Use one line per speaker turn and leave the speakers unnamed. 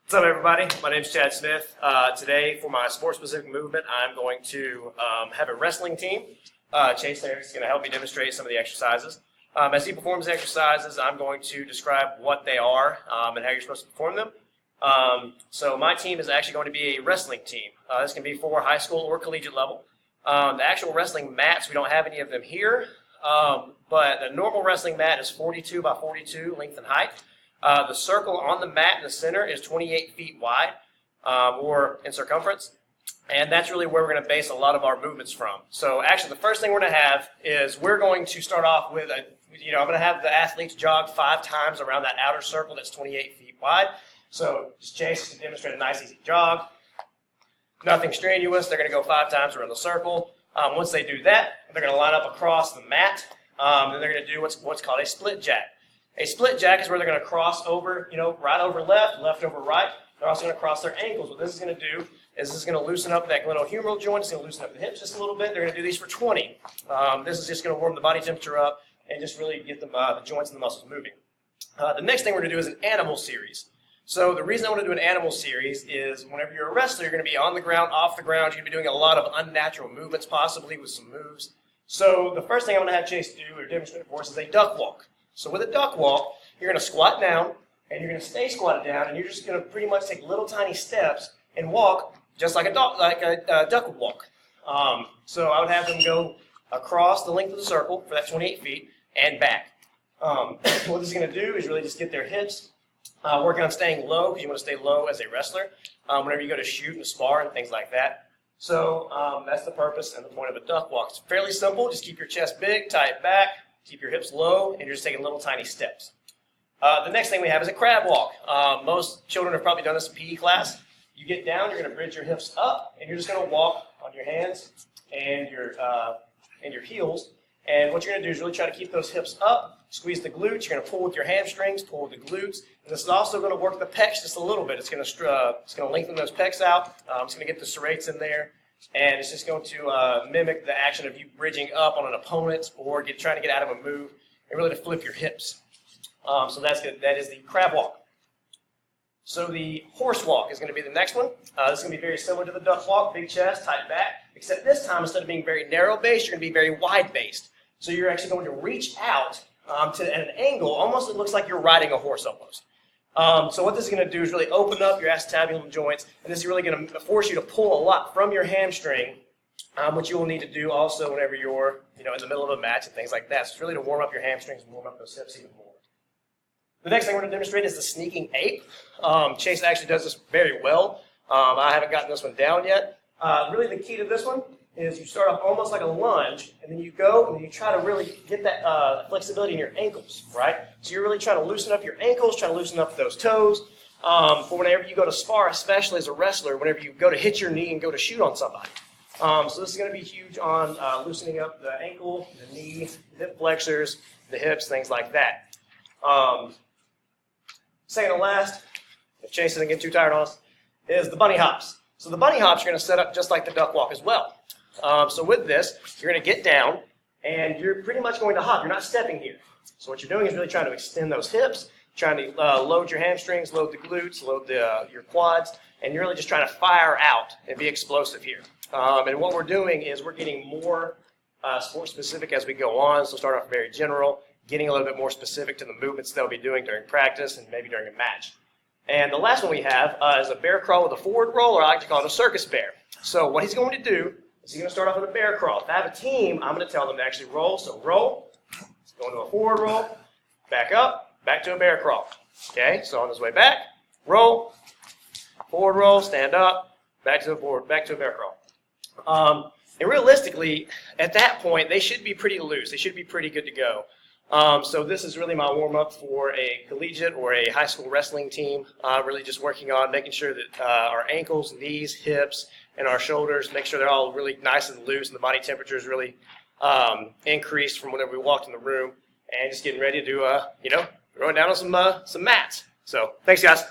What's up, everybody? My name is Chad Smith. Today, for my sport-specific movement, I'm going to have a wrestling team. Chase there is going to help me demonstrate some of the exercises. As he performs the exercises, I'm going to describe what they are and how you're supposed to perform them. So my team is actually going to be a wrestling team. This can be for high school or collegiate level. The actual wrestling mats, we don't have any of them here, but the normal wrestling mat is 42 by 42 length and height. The circle on the mat in the center is 28 feet wide, or in circumference, and that's really where we're going to base a lot of our movements from. So actually, the first thing we're going to have is we're going to start off with I'm going to have the athletes jog 5 times around that outer circle that's 28 feet wide. So just Chase to demonstrate a nice easy jog. Nothing strenuous. They're going to go 5 times around the circle. Once they do that, they're going to line up across the mat, and they're going to do what's called a split jack. A split jack is where they're going to cross over, right over left, left over right. They're also going to cross their ankles. What this is going to do is this is going to loosen up that glenohumeral joint. It's going to loosen up the hips just a little bit. They're going to do these for 20. This is just going to warm the body temperature up and just really get the joints and the muscles moving. The next thing we're going to do is an animal series. So the reason I want to do an animal series is whenever you're a wrestler, you're going to be on the ground, off the ground. You're going to be doing a lot of unnatural movements, possibly with some moves. So the first thing I'm going to have Chase do or demonstrate for us is a duck walk. So with a duck walk, you're going to squat down, and you're going to stay squatted down, and you're just going to pretty much take little tiny steps and walk just like a duck would walk. So I would have them go across the length of the circle for that 28 feet and back. What this is going to do is really just get their hips working on staying low, because you want to stay low as a wrestler whenever you go to shoot and spar and things like that. So that's the purpose and the point of a duck walk. It's fairly simple. Just keep your chest big, tie it back, keep your hips low, and you're just taking little tiny steps. The next thing we have is a crab walk. Most children have probably done this in PE class. You get down, you're going to bridge your hips up, and you're just going to walk on your hands and your heels. And what you're going to do is really try to keep those hips up, squeeze the glutes. You're going to pull with your hamstrings, pull with the glutes. And this is also going to work the pecs just a little bit. It's going to lengthen those pecs out. It's going to get the serrates in there. And it's just going to mimic the action of you bridging up on an opponent or trying to get out of a move and really to flip your hips. So that's good. That is the crab walk. So the horse walk is going to be the next one. This is going to be very similar to the duck walk, big chest, tight back, except this time instead of being very narrow-based, you're going to be very wide-based. So you're actually going to reach out at an angle, almost it looks like you're riding a horse almost. So what this is going to do is really open up your acetabulum joints, and this is really going to force you to pull a lot from your hamstring, which you will need to do also whenever you're in the middle of a match and things like that. So it's really to warm up your hamstrings and warm up those hips even more. The next thing we're going to demonstrate is the sneaking ape. Chase actually does this very well. I haven't gotten this one down yet. Really the key to this one is you start off almost like a lunge, and then you go and you try to really get that flexibility in your ankles, right? So you're really trying to loosen up your ankles, trying to loosen up those toes. For whenever you go to spar, especially as a wrestler, whenever you go to hit your knee and go to shoot on somebody. So this is going to be huge on loosening up the ankle, the knee, the hip flexors, the hips, things like that. Second to last, if Chase doesn't get too tired on us, is the bunny hops. So the bunny hops are going to set up just like the duck walk as well. So with this, you're going to get down, and you're pretty much going to hop. You're not stepping here. So what you're doing is really trying to extend those hips, trying to load your hamstrings, load the glutes, load your quads, and you're really just trying to fire out and be explosive here. And what we're doing is we're getting more sport-specific as we go on. So start off very general, getting a little bit more specific to the movements they'll be doing during practice and maybe during a match. And the last one we have is a bear crawl with a forward roll, or I like to call it a circus bear. So what he's going to do is he's going to start off with a bear crawl. If I have a team, I'm going to tell them to actually roll. So roll, go into a forward roll, back up, back to a bear crawl. Okay, so on his way back, roll, forward roll, stand up, back to the forward, back to a bear crawl. And realistically, at that point, they should be pretty loose. They should be pretty good to go. So this is really my warm-up for a collegiate or a high school wrestling team, really just working on making sure that our ankles, knees, hips, and our shoulders, make sure they're all really nice and loose and the body temperature is really increased from whenever we walked in the room, and just getting ready to do, throwing down on some mats. So thanks, guys.